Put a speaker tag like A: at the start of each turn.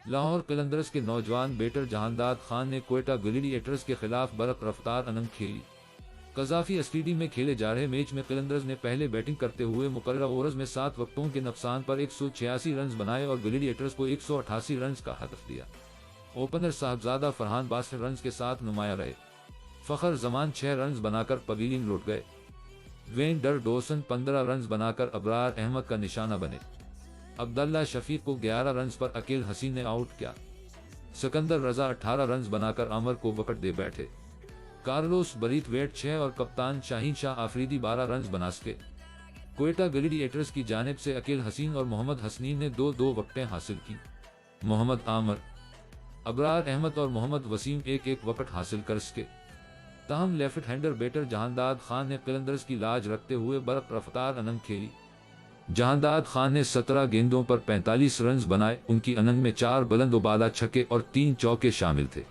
A: लाहौर कलंदर्स के नौजवान बैटर जहांदाद खान ने क्वेटा ग्लैडिएटर्स के खिलाफ बरक रफ्तार अनंग खेली। कजाफी स्टेडियम में खेले जा रहे मैच में कलंदर्स ने पहले बैटिंग करते हुए मुकर्रर ओवर्स में 7 विकेटों के नुकसान पर 186 रन बनाए और ग्लैडिएटर्स को 188 रन का हदफ दिया। ओपनर साहबजादा फरहान 62 रन के साथ नुमाया रहे। फखर जमान 6 रन बनाकर पवेलियन लौट गए। वेन डर डोसन 15 रन बनाकर अबरार अहमद का निशाना बने। अब्दुल्ला शफीक को 11 रन पर अकील हसीन ने आउट किया। सिकंदर रजा 18 रन बनाकर अमर को विकेट दे बैठे। कार्लोस ब्रेथवेट 6 और कप्तान शाहीन शाह आफरीदी 12 रन बना सके। क्वेटा ग्लैडिएटर्स की जानिब से अकील हसीन और मोहम्मद हसनीन ने 2-2 विकेटें हासिल की। मोहम्मद आमर, अबरार अहमद और मोहम्मद वसीम 1-1 विकेट हासिल कर सके। ताहम left hander batter Jahandad Khan ने कलंदर्स की लाज रखते हुए बरक रफ्तार अनंग खेली। जहांदाद खान ने 17 गेंदों पर 45 रन बनाए। उनकी अनंग में 4 बुलंद उबाला छक्के और 3 चौके शामिल थे।